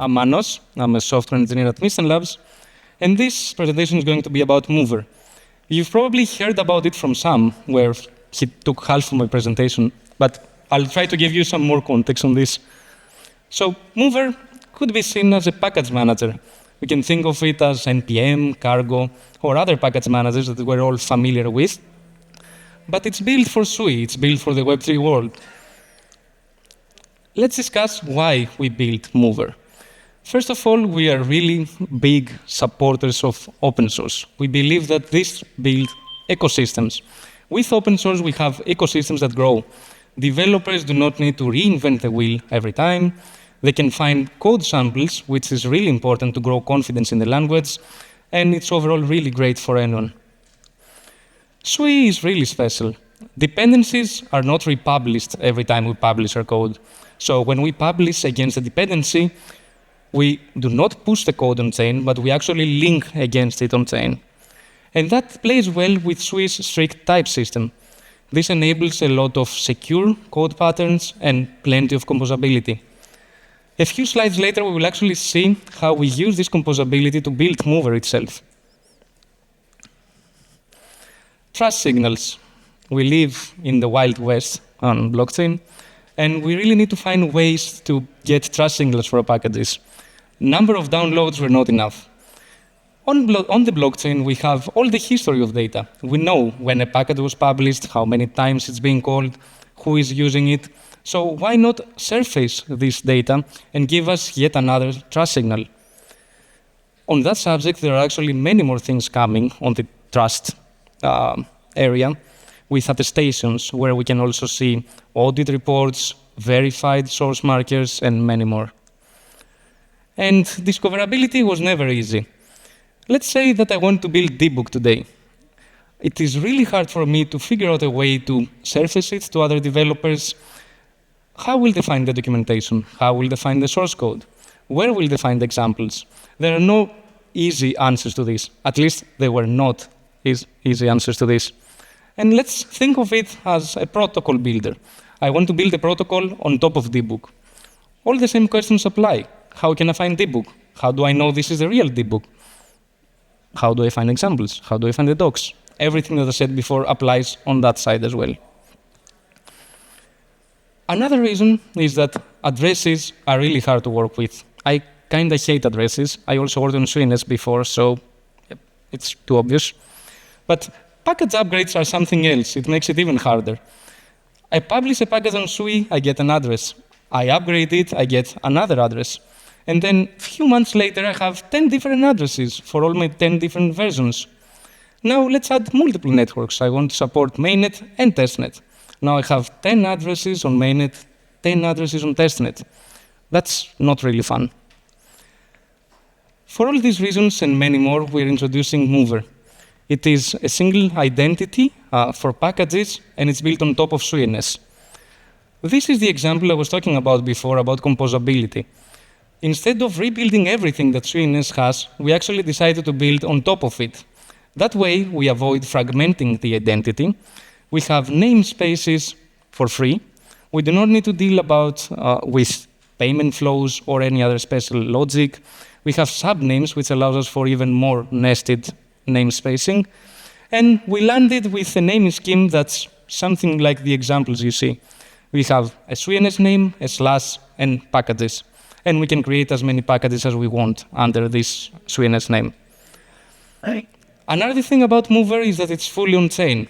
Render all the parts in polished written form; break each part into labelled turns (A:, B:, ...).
A: I'm Manos. I'm a software engineer at Mission Labs, and this presentation is going to be about Mover. You've probably heard about it from Sam, where he took half of my presentation, but I'll try to give you some more context on this. So Mover could be seen as a package manager. We can think of it as NPM, Cargo, or other package managers that we're all familiar with. But it's built for Sui, it's built for the Web3 world. Let's discuss why we built Mover. First of all, we are really big supporters of open source. We believe that this builds ecosystems. With open source, we have ecosystems that grow. Developers do not need to reinvent the wheel every time. They can find code samples, which is really important to grow confidence in the language, and it's overall really great for anyone. Sui is really special. Dependencies are not republished every time we publish our code. So when we publish against a dependency, we do not push the code on chain, but we actually link against it on chain. And that plays well with Sui's strict type system. This enables a lot of secure code patterns and plenty of composability. A few slides later, we will actually see how we use this composability to build Mover itself. Trust signals. We live in the Wild West on blockchain, and we really need to find ways to get trust signals for our packages. Number of downloads were not enough. On the blockchain, we have all the history of data. We know when a package was published, how many times it's being called, who is using it. So why not surface this data and give us yet another trust signal? On that subject, there are actually many more things coming on the trust area with attestations, where we can also see audit reports, verified source markers, and many more. And discoverability was never easy. Let's say that I want to build debug today. It is really hard for me to figure out a way to surface it to other developers. How will they find the documentation? How will they find the source code? Where will they find examples? There are no easy answers to this. At least there were not easy answers to this. And let's think of it as a protocol builder. I want to build a protocol on top of debug. All the same questions apply. How can I find debug? How do I know this is a real debug? How do I find examples? How do I find the docs? Everything that I said before applies on that side as well. Another reason is that addresses are really hard to work with. I kind of hate addresses. I also worked on SuiNS before, so it's too obvious. But package upgrades are something else. It makes it even harder. I publish a package on Sui, I get an address. I upgrade it, I get another address. And then a few months later, I have 10 different addresses for all my 10 different versions. Now let's add multiple networks. I want to support mainnet and testnet. Now I have 10 addresses on mainnet, 10 addresses on testnet. That's not really fun. For all these reasons and many more, we're introducing Mover. It is a single identity for packages, and it's built on top of SuiNS. This is the example I was talking about before about composability. Instead of rebuilding everything that SuiNS has, we actually decided to build on top of it. That way, we avoid fragmenting the identity. We have namespaces for free. We do not need to deal with payment flows or any other special logic. We have subnames, which allows us for even more nested namespacing. And we landed with a naming scheme that's something like the examples you see. We have a SuiNS name, a slash, and packages. And we can create as many packages as we want under this SuiNS name. Another thing about Mover is that it's fully on-chain.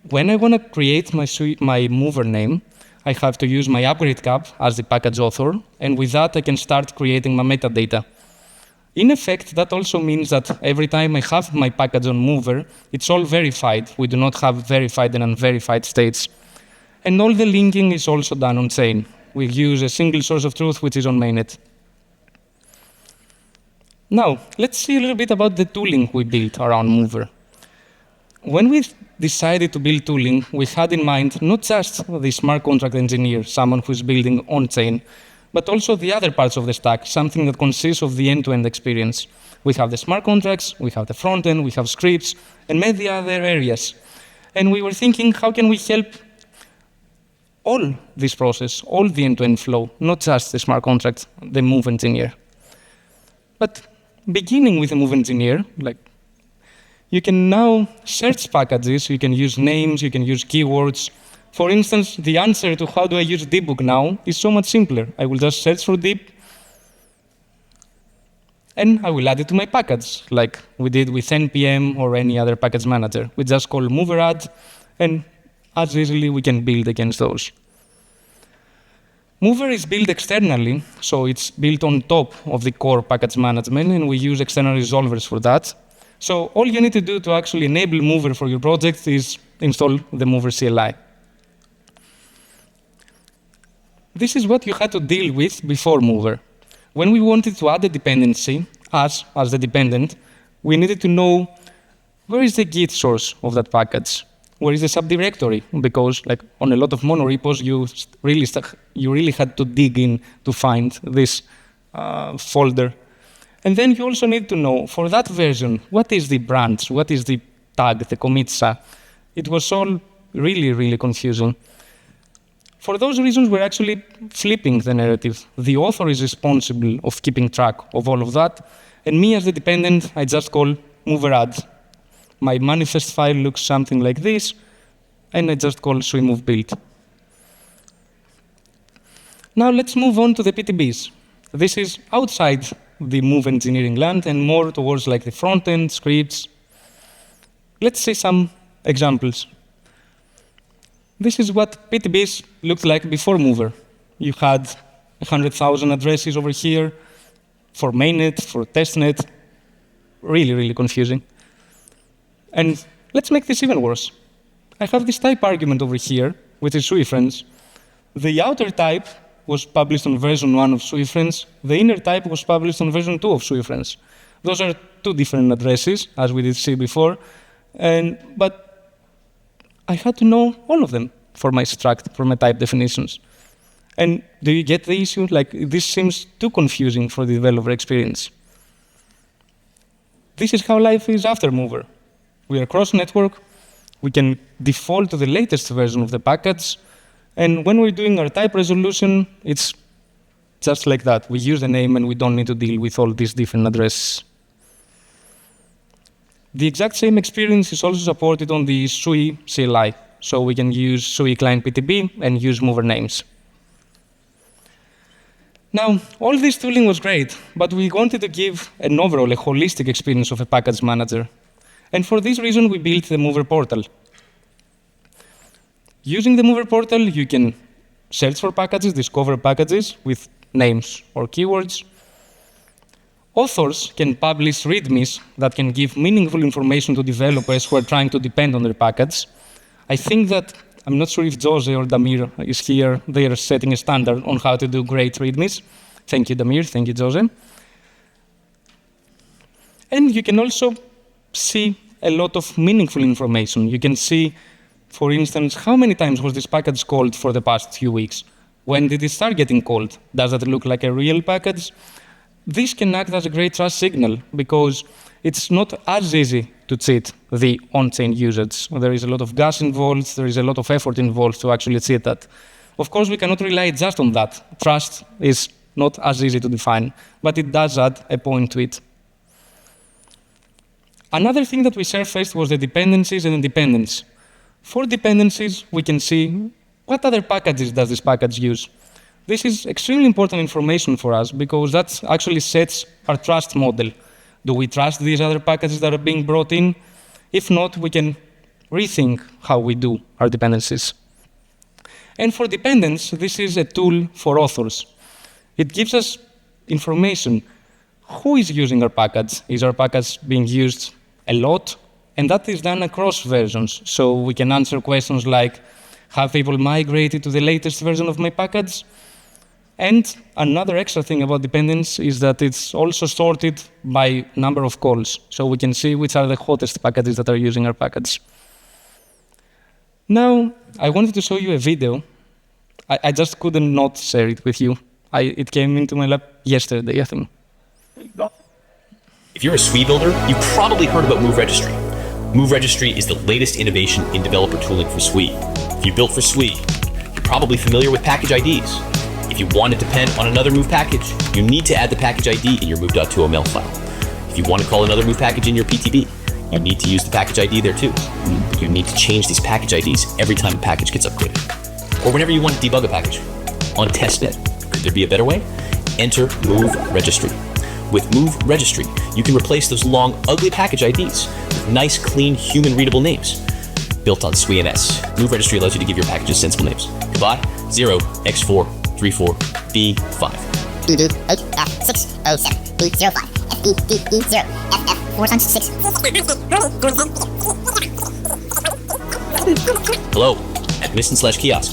A: When I want to create my Mover name, I have to use my upgrade cap as the package author, and with that, I can start creating my metadata. In effect, that also means that every time I have my package on Mover, it's all verified. We do not have verified and unverified states. And all the linking is also done on-chain. We use a single source of truth, which is on mainnet. Now, let's see a little bit about the tooling we built around Mover. When we decided to build tooling, we had in mind not just the smart contract engineer, someone who's building on-chain, but also the other parts of the stack, something that consists of the end-to-end experience. We have the smart contracts, we have the front end, we have scripts, and many other areas. And we were thinking, how can we help all this process, all the end-to-end flow, not just the smart contract, the move engineer. But beginning with the move engineer, you can now search packages, you can use names, you can use keywords. For instance, the answer to how do I use debug now is so much simpler. I will just search for deb, and I will add it to my package, like we did with npm or any other package manager. We just call mover add, and as easily we can build against those. Mover is built externally, so it's built on top of the core package management, and we use external resolvers for that. So all you need to do to actually enable Mover for your project is install the Mover CLI. This is what you had to deal with before Mover. When we wanted to add a dependency, us as the dependent, we needed to know where is the Git source of that package, where is the subdirectory, because on a lot of monorepos, you really had to dig in to find this folder. And then you also need to know, for that version, what is the branch, what is the tag, the commit SA. It was all really, really confusing. For those reasons, we're actually flipping the narrative. The author is responsible of keeping track of all of that, and me as the dependent, I just call mover add. My manifest file looks something like this, and I just call Sui move build. Now let's move on to the PTBs. This is outside the move engineering land and more towards the front-end scripts. Let's see some examples. This is what PTBs looked like before Mover. You had 100,000 addresses over here for mainnet, for testnet. Really, really confusing. And let's make this even worse. I have this type argument over here, which is Sui friends. The outer type was published on version 1 of Sui friends. The inner type was published on version 2 of Sui friends. Those are two different addresses, as we did see before. But I had to know all of them for my struct, for my type definitions. And do you get the issue? This seems too confusing for the developer experience. This is how life is after Mover. We are cross-network. We can default to the latest version of the package. And when we're doing our type resolution, it's just like that. We use the name, and we don't need to deal with all these different addresses. The exact same experience is also supported on the Sui CLI. So we can use Sui client PTB and use mover names. Now, all this tooling was great, but we wanted to give an overall, a holistic experience of a package manager. And for this reason, we built the Mover portal. Using the Mover portal, you can search for packages, discover packages with names or keywords. Authors can publish READMEs that can give meaningful information to developers who are trying to depend on their package. I think that, I'm not sure if Jose or Damir is here, they are setting a standard on how to do great READMEs. Thank you, Damir. Thank you, Jose. And you can also see a lot of meaningful information. You can see, for instance, how many times was this package called for the past few weeks? When did it start getting called? Does that look like a real package? This can act as a great trust signal because it's not as easy to cheat the on-chain usage. There is a lot of gas involved, there is a lot of effort involved to actually cheat that. Of course, we cannot rely just on that. Trust is not as easy to define, but it does add a point to it. Another thing that we surfaced was the dependencies and independence. For dependencies, we can see what other packages does this package use. This is extremely important information for us because that actually sets our trust model. Do we trust these other packages that are being brought in? If not, we can rethink how we do our dependencies. And for dependence, this is a tool for authors. It gives us information. Who is using our package? Is our package being used a lot? And that is done across versions. So we can answer questions like, have people migrated to the latest version of my package? And another extra thing about dependence is that it's also sorted by number of calls. So we can see which are the hottest packages that are using our package. Now, I wanted to show you a video. I just couldn't not share it with you. It came into my lap yesterday, I think.
B: If you're a Sui builder, you've probably heard about Move Registry. Move Registry is the latest innovation in developer tooling for Sui. If you built for Sui, you're probably familiar with package IDs. If you want to depend on another move package, you need to add the package ID in your move.toml file. If you want to call another move package in your PTB, you need to use the package ID there too. You need to change these package IDs every time a package gets upgraded. Or whenever you want to debug a package. On testnet, could there be a better way? Enter Move Registry. With Move Registry, you can replace those long, ugly package IDs with nice, clean, human-readable names. Built on Sui and S, Move Registry allows you to give your packages sensible names. Goodbye, 0x434b5.
C: H607 B05 FB0 FF4 times 6.
B: Hello, admin/kiosk.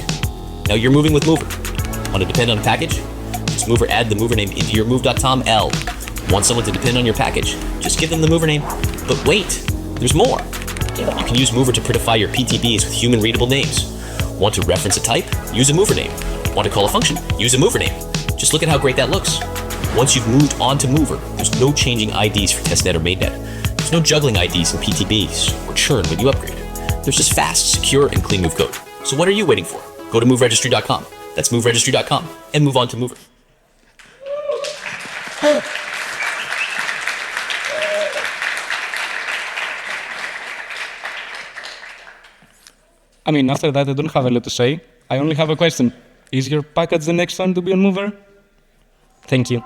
B: Now you're moving with Mover. Want to depend on a package? Just Mover add the mover name into your move.toml. Want someone to depend on your package? Just give them the mover name. But wait, there's more. You can use Mover to prettify your PTBs with human readable names. Want to reference a type? Use a mover name. Want to call a function? Use a mover name. Just look at how great that looks. Once you've moved on to Mover, there's no changing IDs for testnet or mainnet. There's no juggling IDs in PTBs or churn when you upgrade. There's just fast, secure, and clean move code. So what are you waiting for? Go to moveregistry.com. That's moveregistry.com and move on to Mover.
A: I mean, after that, I don't have a lot to say. I only have a question. Is your package the next one to be on Mover? Thank you.